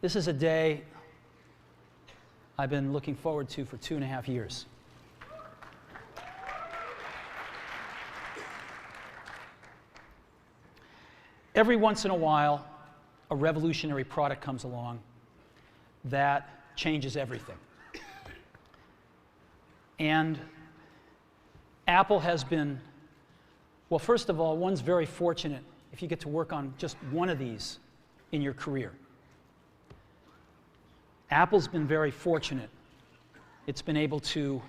This is a day I've been looking forward to for 2.5 years. Every once in a while, a revolutionary product comes along that changes everything. And Apple has been, well, first of all, one's very fortunate if you get to work on just one of these in your career. Apple's been very fortunate. It's been able to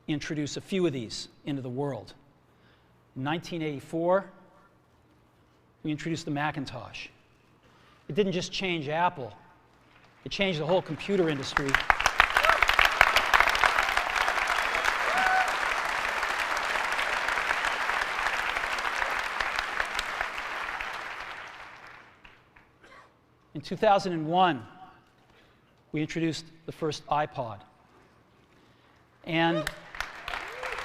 introduce a few of these into the world. In 1984, we introduced the Macintosh. It didn't just change Apple, it changed the whole computer industry. In 2001, we introduced the first iPod. And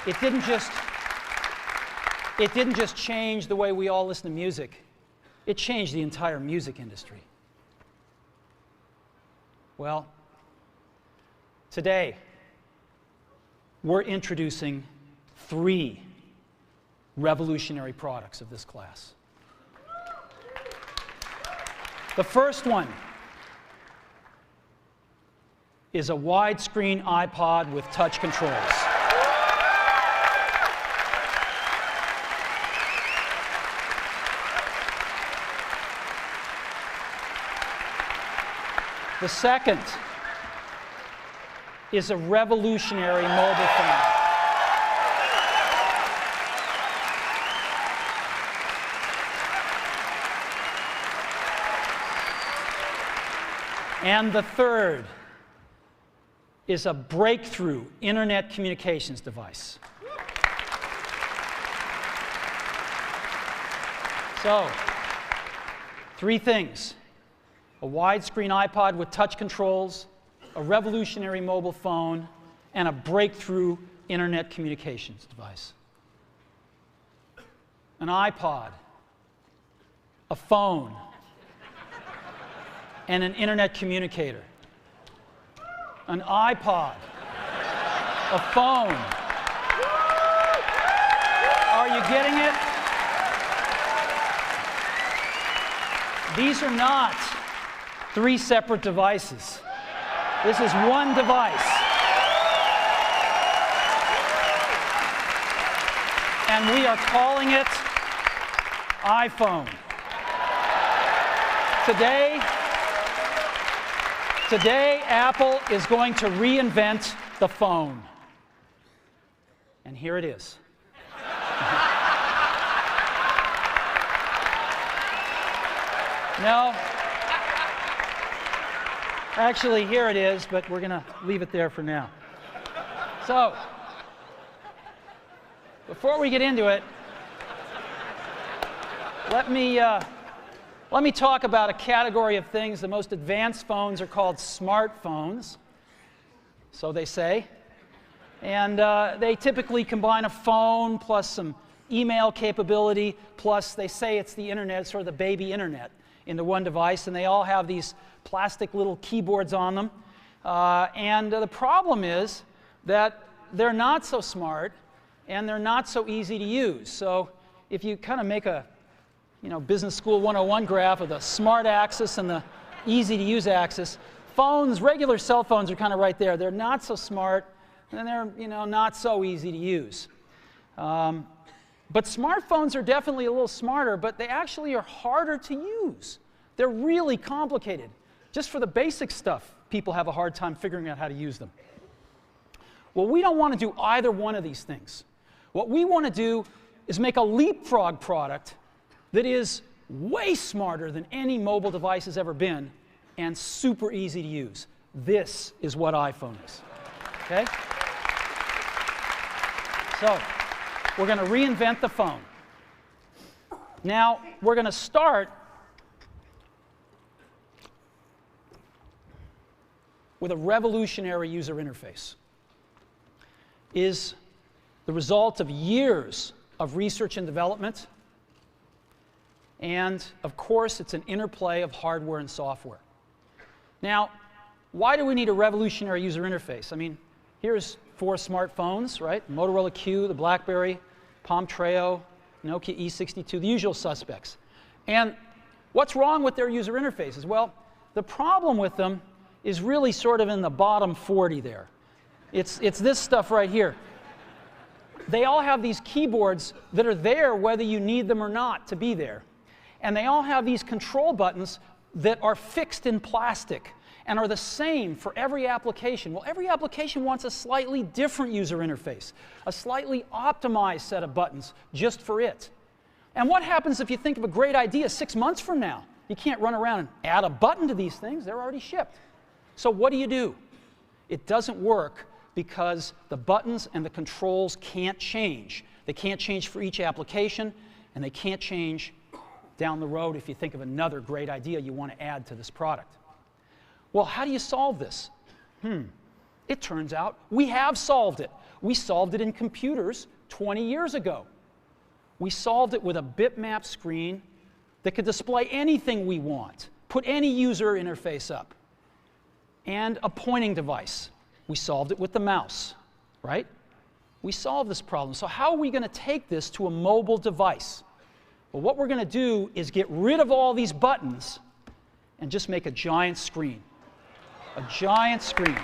it didn't just change the way we all listen to music. It changed the entire music industry. Well, today, we're introducing 3 revolutionary products of this class. The first one is a widescreen iPod with touch controls. The second is a revolutionary mobile phone. And the third is a breakthrough internet communications device. So, 3 things: a widescreen iPod with touch controls, a revolutionary mobile phone, and a breakthrough internet communications device. An iPod, a phone, and an internet communicator. An iPod, a phone. Are you getting it? These are not 3 separate devices. This is one device. And we are calling it iPhone. Today, Apple is going to reinvent the phone. And here it is. No. Actually, here it is, but we're going to leave it there for now. So, before we get into it, let me talk about a category of things. The most advanced phones are called smartphones, so they say. And they typically combine a phone plus some email capability, plus they say it's the internet, sort of the baby internet, into one device. And they all have these plastic little keyboards on them. And the problem is that they're not so smart and they're not so easy to use. So if you kind of make a Business School 101 graph of the smart axis and the easy to use axis, regular cell phones are kind of right there. They're not so smart and they're not so easy to use. But smartphones are definitely a little smarter, but they actually are harder to use. They're really complicated. Just for the basic stuff, people have a hard time figuring out how to use them. Well, we don't want to do either one of these things. What we want to do is make a leapfrog product that is way smarter than any mobile device has ever been and super easy to use. This is what iPhone is. Okay? So, we're going to reinvent the phone. Now, we're going to start with a revolutionary user interface. Is the result of years of research and development. And, of course, it's an interplay of hardware and software. Now, why do we need a revolutionary user interface? I mean, here's 4 smartphones, right? Motorola Q, the BlackBerry, Palm Treo, Nokia E62, the usual suspects. And what's wrong with their user interfaces? Well, the problem with them is really sort of in the bottom 40 there. It's this stuff right here. They all have these keyboards that are there whether you need them or not to be there. And they all have these control buttons that are fixed in plastic and are the same for every application. Well, every application wants a slightly different user interface, a slightly optimized set of buttons just for it. And what happens if you think of a great idea 6 months from now? You can't run around and add a button to these things. They're already shipped. So what do? It doesn't work because the buttons and the controls can't change. They can't change for each application, and they can't change down the road if you think of another great idea you want to add to this product. Well, how do you solve this? It turns out we have solved it. We solved it in computers 20 years ago. We solved it with a bitmap screen that could display anything we want, put any user interface up, and a pointing device. We solved it with the mouse, right? We solved this problem. So how are we going to take this to a mobile device? Well, what we're going to do is get rid of all these buttons and just make a giant screen. A giant screen.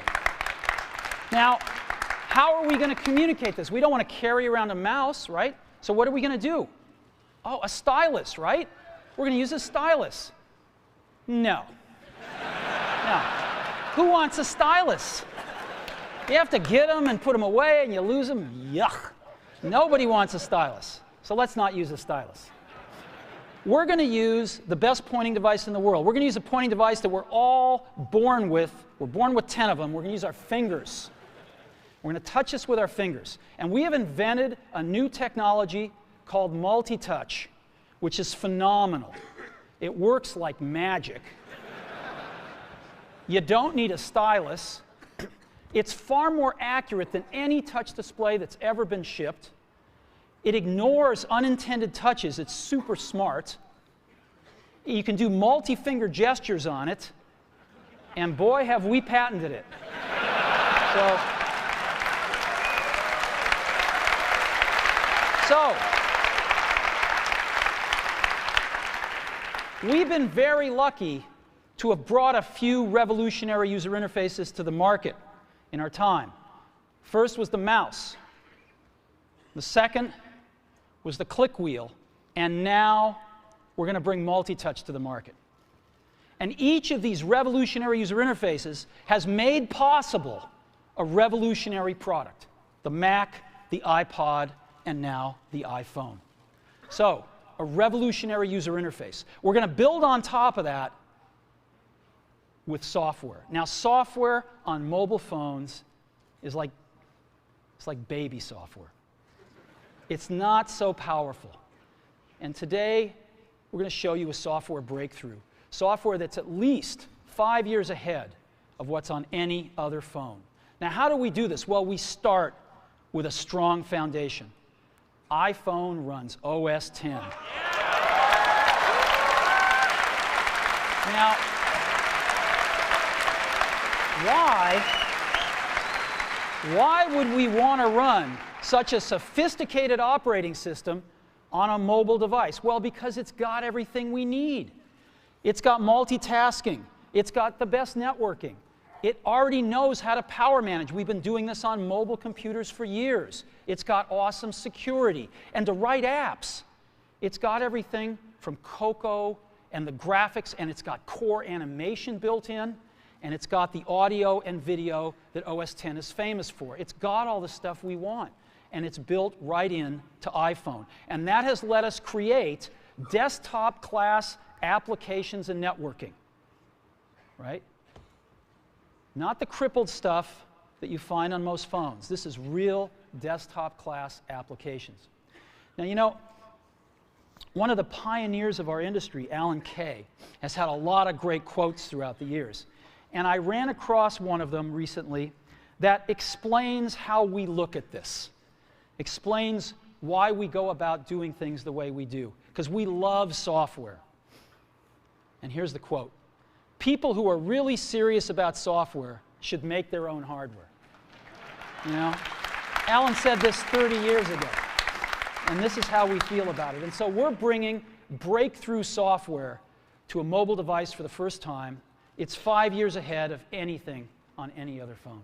Now, how are we going to communicate this? We don't want to carry around a mouse, right? So what are we going to do? Oh, a stylus, right? We're going to use a stylus. No. No. Who wants a stylus? You have to get them and put them away and you lose them. Yuck. Nobody wants a stylus. So let's not use a stylus. We're going to use the best pointing device in the world. We're going to use a pointing device that we're all born with. We're born with 10 of them. We're going to use our fingers. We're going to touch this with our fingers. And we have invented a new technology called multi-touch, which is phenomenal. It works like magic. You don't need a stylus. It's far more accurate than any touch display that's ever been shipped. It ignores unintended touches. It's super smart. You can do multi-finger gestures on it. And boy, have we patented it. So we've been very lucky to have brought a few revolutionary user interfaces to the market in our time. First was the mouse. The second was the click wheel. And now we're going to bring multi-touch to the market. And each of these revolutionary user interfaces has made possible a revolutionary product. The Mac, the iPod, and now the iPhone. So, a revolutionary user interface. We're going to build on top of that with software. Now, software on mobile phones is like, it's like baby software. It's not so powerful. And today, we're going to show you a software breakthrough. Software that's at least 5 years ahead of what's on any other phone. Now, how do we do this? Well, we start with a strong foundation. iPhone runs OS X. Now, why would we want to run such a sophisticated operating system on a mobile device? Well, because it's got everything we need. It's got multitasking. It's got the best networking. It already knows how to power manage. We've been doing this on mobile computers for years. It's got awesome security. And to write apps, it's got everything from Cocoa and the graphics, and it's got core animation built in, and it's got the audio and video that OS X is famous for. It's got all the stuff we want, and it's built right in to iPhone. And that has let us create desktop-class applications and networking, right? Not the crippled stuff that you find on most phones. This is real desktop-class applications. Now, you know, one of the pioneers of our industry, Alan Kay, has had a lot of great quotes throughout the years. And I ran across one of them recently that explains how we look at this, explains why we go about doing things the way we do, because we love software. And here's the quote: people who are really serious about software should make their own hardware. You know? Alan said this 30 years ago, and this is how we feel about it. And so we're bringing breakthrough software to a mobile device for the first time. It's 5 years ahead of anything on any other phone.